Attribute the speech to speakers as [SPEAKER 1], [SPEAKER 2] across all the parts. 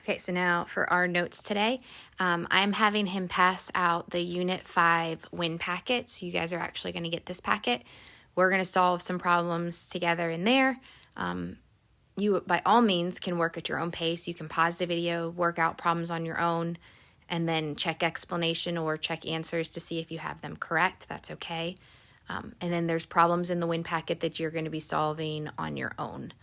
[SPEAKER 1] Okay, so now for our notes today, I'm having him pass out the Unit 5 WIN packet. So you guys are actually going to get this packet. We're going to solve some problems together in there. You, by all means, can work at your own pace. You can pause the video, work out problems on your own, and then check explanation or check answers to see if you have them correct. That's okay. And then there's problems in the WIN packet that you're going to be solving on your own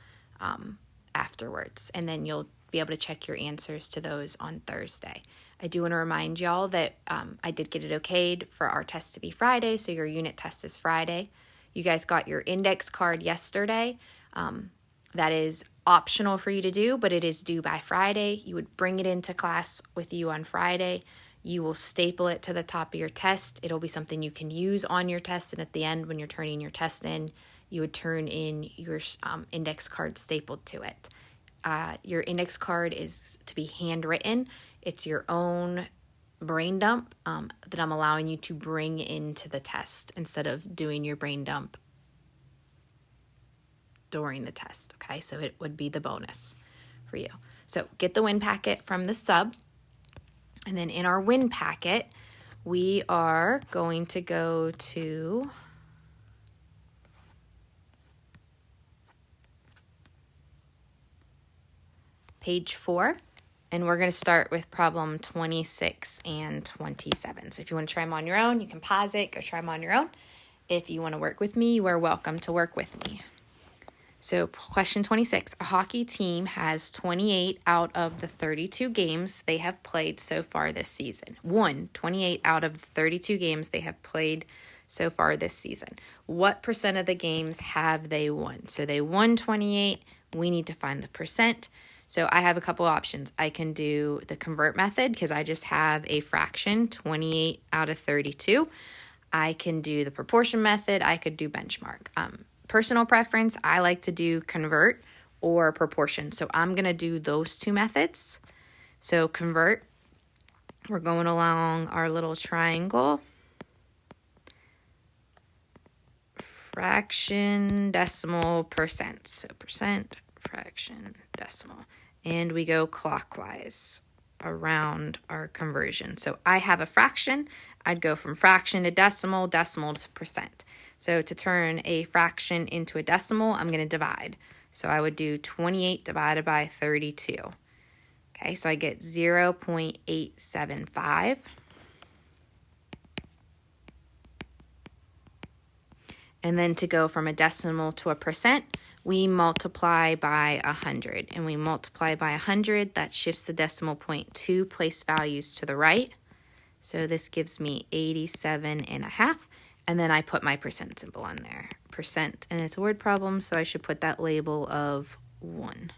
[SPEAKER 1] afterwards. And then you'll be able to check your answers to those on Thursday. I do want to remind y'all that I did get it okayed for our test to be Friday, so your unit test is Friday. You guys got your index card yesterday. That is optional for you to do, but it is due by Friday. You would bring it into class with you on Friday. You will staple it to the top of your test. It'll be something you can use on your test, and at the end when you're turning your test in, you would turn in your index card stapled to it. Your index card is to be handwritten. It's your own brain dump that I'm allowing you to bring into the test instead of doing your brain dump during the test, okay? So it would be the bonus for you. So get the WIN packet from the sub. And then in our WIN packet, we are going to go to page 4, and we're going to start with problem 26 and 27. So if you want to try them on your own, you can pause it, go try them on your own. If you want to work with me, you are welcome to work with me. So question 26, a hockey team has 28 out of the 32 games they have played so far this season. 28 out of the 32 games they have played so far this season. What percent of the games have they won? So they won 28. We need to find the percent. So I have a couple options. I can do the convert method because I just have a fraction, 28 out of 32. I can do the proportion method. I could do benchmark. Personal preference, I like to do convert or proportion. So I'm going to do those two methods. So convert, we're going along our little triangle. Fraction, decimal, percent. So percent, fraction, decimal. And we go clockwise around our conversion. So I have a fraction. I'd go from fraction to decimal, decimal to percent. So to turn a fraction into a decimal, I'm going to divide. So I would do 28 divided by 32. Okay, so I get 0.875. And then to go from a decimal to a percent, we multiply by 100. And we multiply by 100, that shifts the decimal point 2 place values to the right. So this gives me 87.5. And then I put my percent symbol on there. Percent, and it's a word problem, so I should put that label of 1.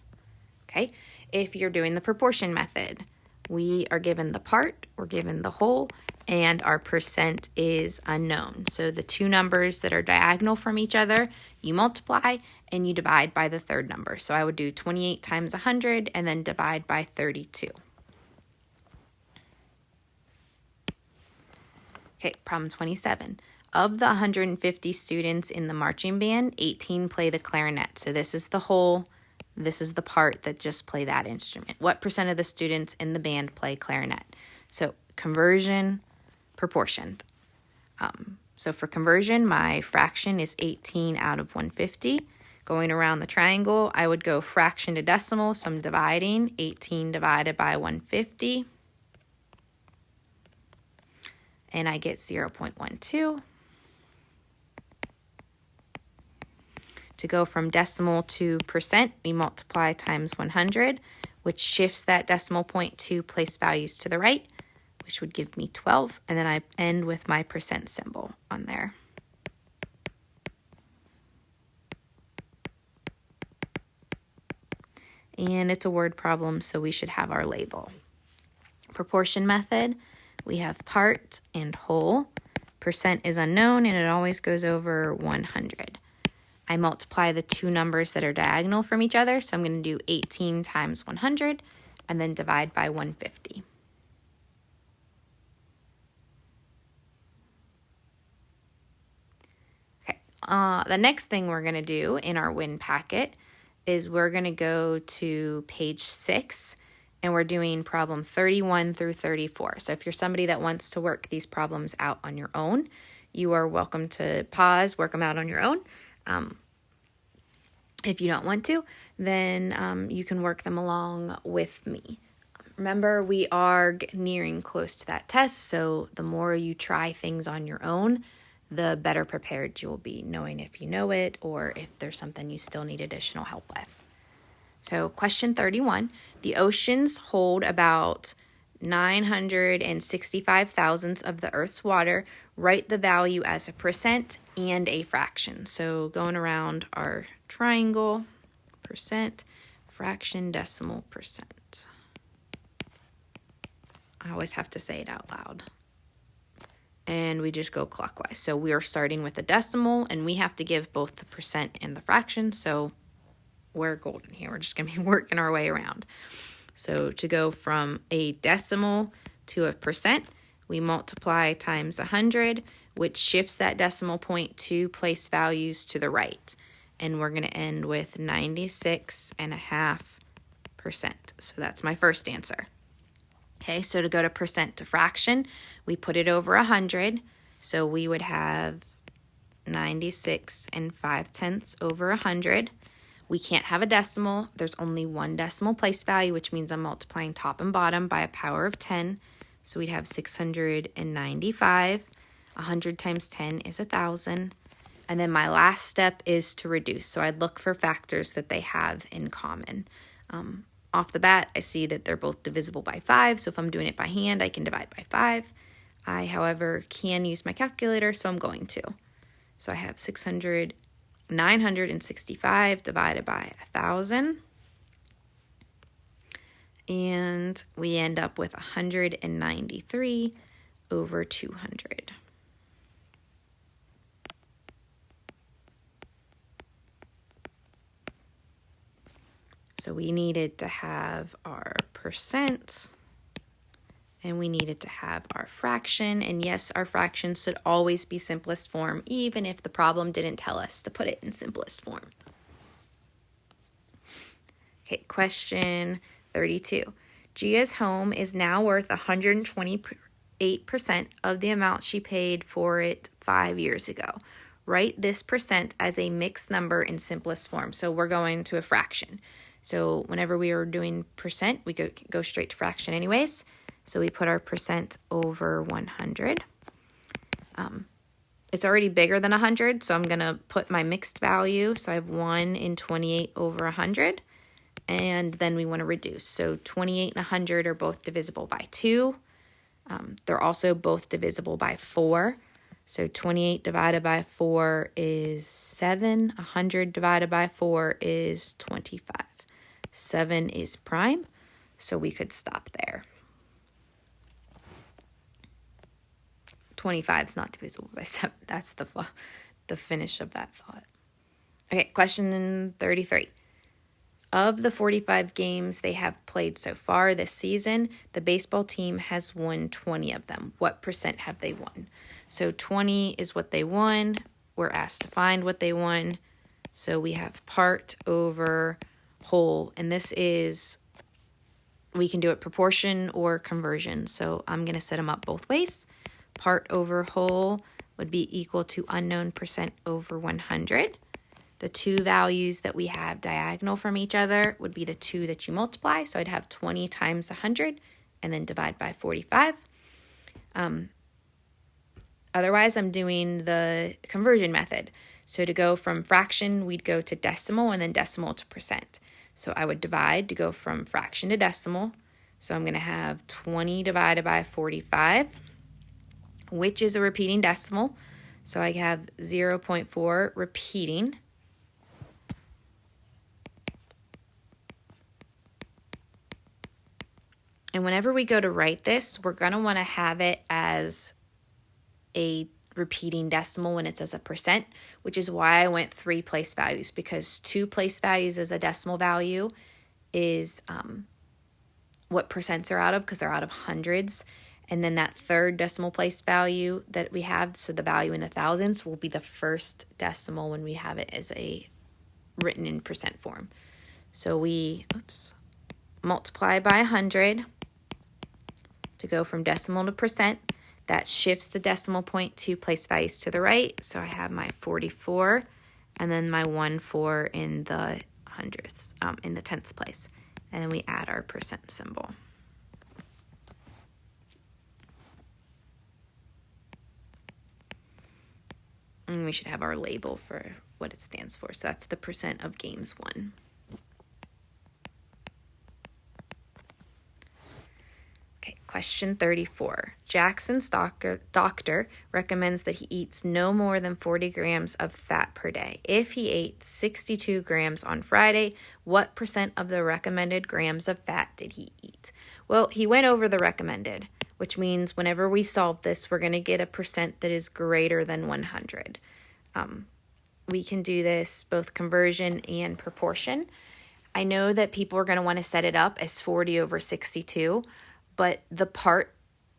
[SPEAKER 1] Okay, if you're doing the proportion method, we are given the part, we're given the whole, and our percent is unknown. So the two numbers that are diagonal from each other, you multiply and you divide by the third number. So I would do 28 times 100 and then divide by 32. Okay, problem 27. Of the 150 students in the marching band, 18 play the clarinet. So this is the whole, this is the part that just play that instrument. What percent of the students in the band play clarinet? So conversion, proportion. So for conversion, my fraction is 18 out of 150. Going around the triangle, I would go fraction to decimal, so I'm dividing 18 divided by 150. And I get 0.12. To go from decimal to percent, we multiply times 100, which shifts that decimal point 2 place values to the right, which would give me 12. And then I end with my percent symbol on there. And it's a word problem, so we should have our label. Proportion method, we have part and whole. Percent is unknown, and it always goes over 100. I multiply the two numbers that are diagonal from each other, so I'm going to do 18 times 100 and then divide by 150. Okay, the next thing we're going to do in our WIN packet is we're going to go to page 6 and we're doing problem 31 through 34. So if you're somebody that wants to work these problems out on your own, you are welcome to pause, work them out on your own. If you don't want to, then you can work them along with me. Remember, we are nearing close to that test, so the more you try things on your own, the better prepared you will be, knowing if you know it or if there's something you still need additional help with. So question 31, the oceans hold about 965 thousandths of the Earth's water. Write the value as a percent and a fraction. So going around our triangle, percent, fraction, decimal, percent. I always have to say it out loud. And we just go clockwise. So we are starting with a decimal, and we have to give both the percent and the fraction. So we're golden here. We're just going to be working our way around. So to go from a decimal to a percent, we multiply times 100, which shifts that decimal point 2 place values to the right. And we're going to end with 96.5%. So that's my first answer. Okay, so to go to percent to fraction, we put it over 100. So we would have 96.5 over 100. We can't have a decimal. There's only one decimal place value, which means I'm multiplying top and bottom by a power of 10. So we'd have 695. 100 times 10 is 1,000. And then my last step is to reduce. So I'd look for factors that they have in common. Off the bat, I see that they're both divisible by 5. So if I'm doing it by hand, I can divide by 5. I, however, can use my calculator, so I'm going to. So I have 965 divided by 1,000. And we end up with 193 over 200. So we needed to have our percent, and we needed to have our fraction. And yes, our fraction should always be simplest form, even if the problem didn't tell us to put it in simplest form. Okay, question 32. Gia's home is now worth 128% of the amount she paid for it 5 years ago. Write this percent as a mixed number in simplest form. So we're going to a fraction. So whenever we are doing percent, we go straight to fraction anyways. So we put our percent over 100. It's already bigger than 100, so I'm going to put my mixed value. So I have 1 in 28 over 100. And then we want to reduce. So 28 and 100 are both divisible by 2. They're also both divisible by 4. So 28 divided by 4 is 7. 100 divided by 4 is 25. 7 is prime, so we could stop there. 25 is not divisible by 7. That's the finish of that thought. Okay, question 33. Of the 45 games they have played so far this season, the baseball team has won 20 of them. What percent have they won? So 20 is what they won. We're asked to find what they won. So we have part over whole, and this is, we can do it proportion or conversion. So I'm going to set them up both ways. Part over whole would be equal to unknown percent over 100. The two values that we have diagonal from each other would be the two that you multiply. So I'd have 20 times 100 and then divide by 45. Otherwise, I'm doing the conversion method. So to go from fraction, we'd go to decimal and then decimal to percent. So I would divide to go from fraction to decimal. So I'm going to have 20 divided by 45, which is a repeating decimal. So I have 0.4 repeating. And whenever we go to write this, we're going to want to have it as a repeating decimal when it's as a percent, which is why I went 3 place values, because 2 place values as a decimal value is what percents are out of, because they're out of hundreds. And then that third decimal place value that we have, so the value in the thousandths, will be the first decimal when we have it as a written in percent form. So we multiply by 100 to go from decimal to percent. That shifts the decimal point 2 place values to the right. So I have my 44 and then my 14 in the hundredths, in the tenths place. And then we add our percent symbol. And we should have our label for what it stands for. So that's the percent of games won. Okay, question 34. Jackson's doctor recommends that he eats no more than 40 grams of fat per day. If he ate 62 grams on Friday, what percent of the recommended grams of fat did he eat? Well, he went over the recommended, which means whenever we solve this, we're going to get a percent that is greater than 100. We can do this both conversion and proportion. I know that people are going to want to set it up as 40 over 62, but the part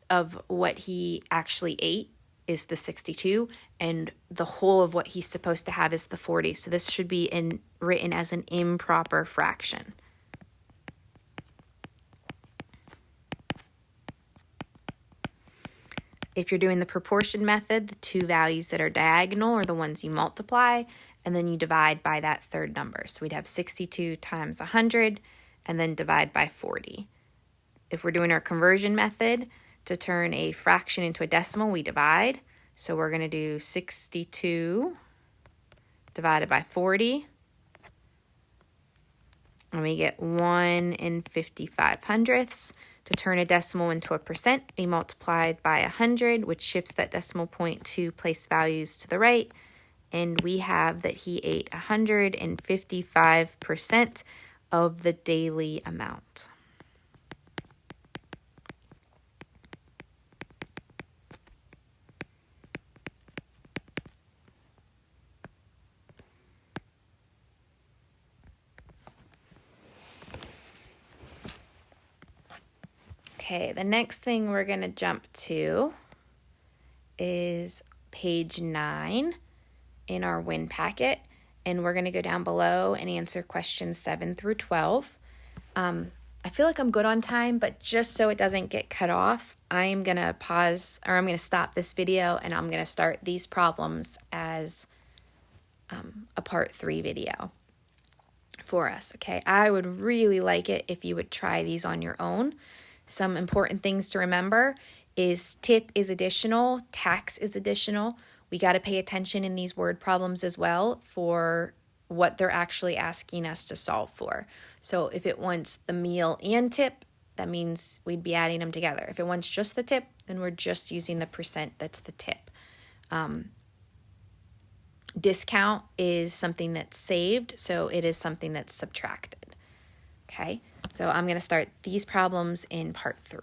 [SPEAKER 1] of what he actually ate is the 62, and the whole of what he's supposed to have is the 40. So this should be written as an improper fraction. If you're doing the proportion method, the two values that are diagonal are the ones you multiply, and then you divide by that third number. So we'd have 62 times 100, and then divide by 40. If we're doing our conversion method, to turn a fraction into a decimal, we divide. So we're going to do 62 divided by 40. And we get 1 55 hundredths. To turn a decimal into a percent, we multiply by 100, which shifts that decimal point 2 place values to the right. And we have that he ate 155% of the daily amount. Okay, the next thing we're going to jump to is page 9 in our win packet, and we're going to go down below and answer questions 7 through 12. I feel like I'm good on time, but just so it doesn't get cut off, I'm going to pause, or I'm going to stop this video, and I'm going to start these problems as a part 3 video for us, okay? I would really like it if you would try these on your own. Some important things to remember is tip is additional, tax is additional. We got to pay attention in these word problems as well for what they're actually asking us to solve for. So if it wants the meal and tip, that means we'd be adding them together. If it wants just the tip, then we're just using the percent that's the tip. Discount is something that's saved, so it is something that's subtracted. Okay, so I'm going to start these problems in part 3.